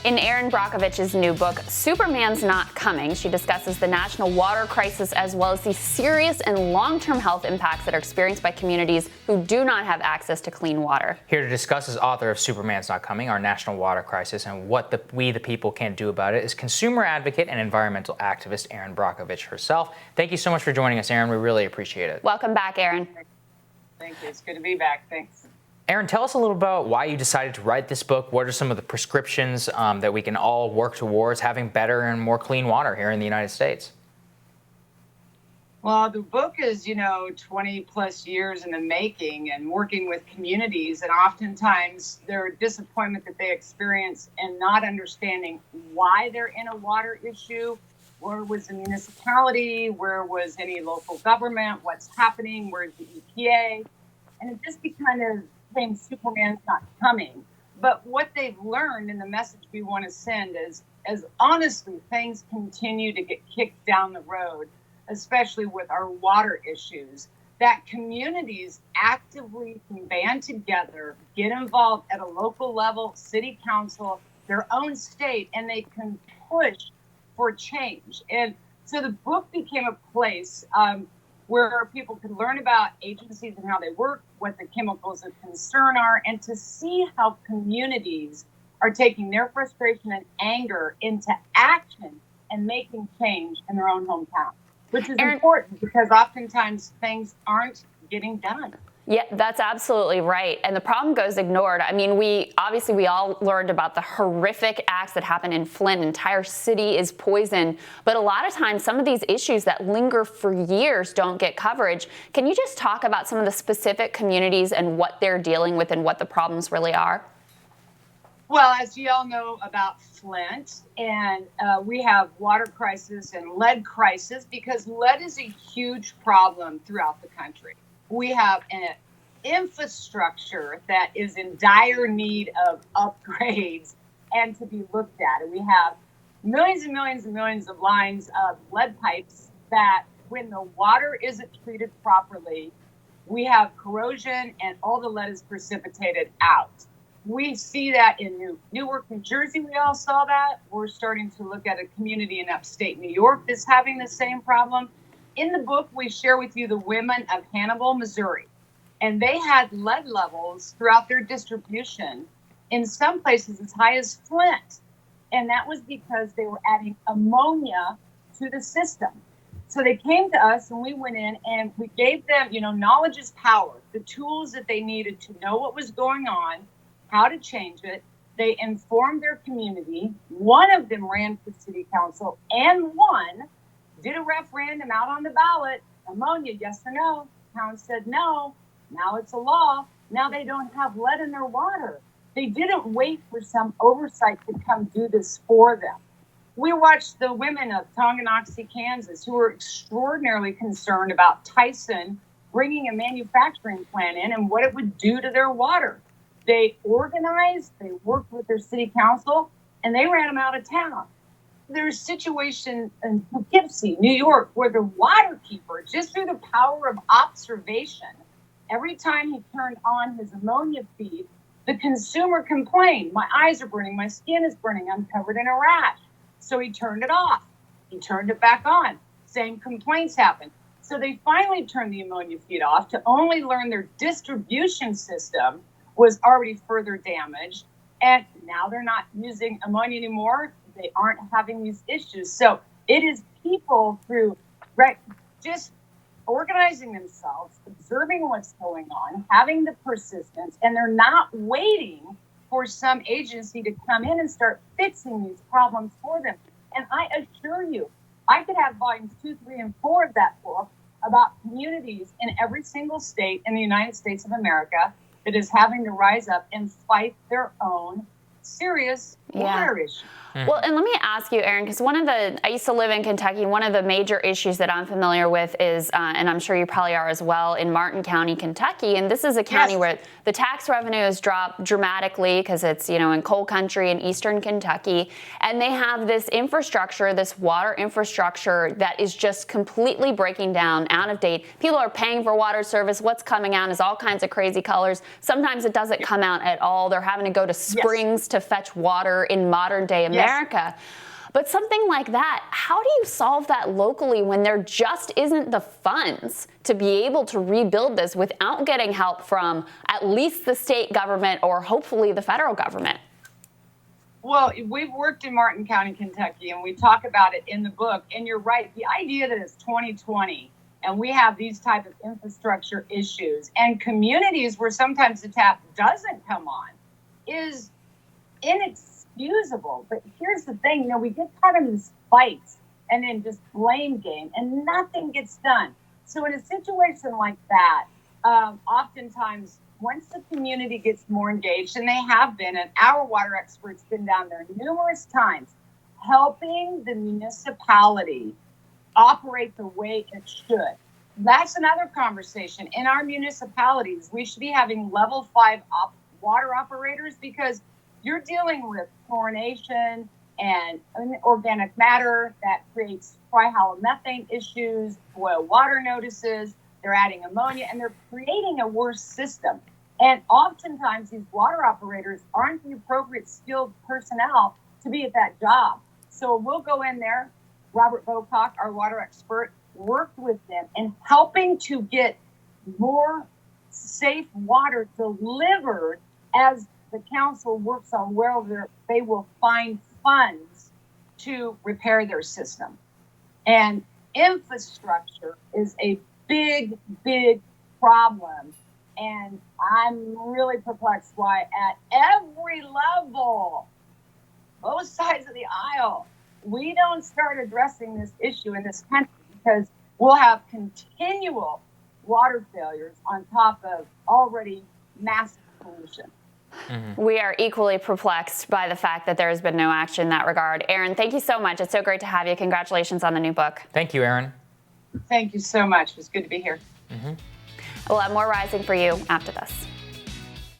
In Erin Brockovich's new book, Superman's Not Coming, she discusses the national water crisis as well as the serious and long-term health impacts that are experienced by communities who do not have access to clean water. Here to discuss is author of Superman's Not Coming, Our National Water Crisis, and what we the people can do about it is consumer advocate and environmental activist Erin Brockovich herself. Thank you so much for joining us, Erin. We really appreciate it. Welcome back, Erin. Thank you. It's good to be back. Thanks. Erin, tell us a little about why you decided to write this book. What are some of the prescriptions that we can all work towards having better and more clean water here in the United States? Well, the book is, 20 plus years in the making and working with communities. And oftentimes their disappointment that they experience and not understanding why they're in a water issue. Where was the municipality? Where was any local government? What's happening? Where's the EPA? And it just kind of became Superman's Not Coming. But what they've learned and the message we want to send is, as honestly things continue to get kicked down the road, especially with our water issues, that communities actively can band together, get involved at a local level, city council, their own state, and they can push for change. And so the book became a place where people could learn about agencies and how they work, what the chemicals of concern are, and to see how communities are taking their frustration and anger into action and making change in their own hometown, which is important because oftentimes things aren't getting done. Yeah, that's absolutely right. And the problem goes ignored. I mean, we all learned about the horrific acts that happened in Flint. An entire city is poisoned. But a lot of times, some of these issues that linger for years don't get coverage. Can you just talk about some of the specific communities and what they're dealing with and what the problems really are? Well, as you all know about Flint, and we have water crisis and lead crisis because lead is a huge problem throughout the country. We have an infrastructure that is in dire need of upgrades and to be looked at. And we have millions and millions and millions of lines of lead pipes that when the water isn't treated properly, we have corrosion and all the lead is precipitated out. We see that in Newark, New Jersey. We all saw that. We're starting to look at a community in upstate New York that's having the same problem. In the book, we share with you the women of Hannibal, Missouri, and they had lead levels throughout their distribution in some places as high as Flint. And that was because they were adding ammonia to the system. So they came to us and we went in and we gave them, knowledge is power, the tools that they needed to know what was going on, how to change it. They informed their community. One of them ran for city council and won. Did a referendum out on the ballot, ammonia, yes or no? Town said no. Now it's a law. Now they don't have lead in their water. They didn't wait for some oversight to come do this for them. We watched the women of Tonganoxie, Kansas, who were extraordinarily concerned about Tyson bringing a manufacturing plant in and what it would do to their water. They organized, they worked with their city council, and they ran them out of town. There's a situation in Poughkeepsie, New York, where the water keeper, just through the power of observation, every time he turned on his ammonia feed, the consumer complained, my eyes are burning, my skin is burning, I'm covered in a rash. So he turned it off. He turned it back on. Same complaints happened. So they finally turned the ammonia feed off to only learn their distribution system was already further damaged. And now they're not using ammonia anymore. They aren't having these issues. So it is people through just organizing themselves, observing what's going on, having the persistence, and they're not waiting for some agency to come in and start fixing these problems for them. And I assure you, I could have volumes 2, 3, and 4 of that book about communities in every single state in the United States of America that is having to rise up and fight their own serious water issue. Well, and let me ask you, Erin, because I used to live in Kentucky. One of the major issues that I'm familiar with is, and I'm sure you probably are as well, in Martin County, Kentucky. And this is a county where the tax revenue has dropped dramatically because it's, in coal country in eastern Kentucky. And they have this infrastructure, this water infrastructure that is just completely breaking down, out of date. People are paying for water service. What's coming out is all kinds of crazy colors. Sometimes it doesn't come out at all. They're having to go to springs to to fetch water in modern day America. Yes. But something like that, how do you solve that locally when there just isn't the funds to be able to rebuild this without getting help from at least the state government or hopefully the federal government? Well, we've worked in Martin County, Kentucky, and we talk about it in the book. And you're right. The idea that it's 2020 and we have these type of infrastructure issues and communities where sometimes the tap doesn't come on is inexcusable. But here's the thing, we get caught in these fights and then just blame game and nothing gets done. So in a situation like that, oftentimes once the community gets more engaged, and they have been, and our water experts been down there numerous times, helping the municipality operate the way it should. That's another conversation. In our municipalities, we should be having level 5 water operators because you're dealing with chlorination and organic matter that creates trihalomethane issues, boil water notices, they're adding ammonia, and they're creating a worse system. And oftentimes these water operators aren't the appropriate skilled personnel to be at that job. So we'll go in there, Robert Bocock, our water expert, worked with them in helping to get more safe water delivered as the council works on where they will find funds to repair their system. And infrastructure is a big, big problem. And I'm really perplexed why at every level, both sides of the aisle, we don't start addressing this issue in this country because we'll have continual water failures on top of already massive pollution. Mm-hmm. We are equally perplexed by the fact that there has been no action in that regard. Erin, thank you so much. It's so great to have you. Congratulations on the new book. Thank you, Erin. Thank you so much. It was good to be here. We'll have more Rising for you after this.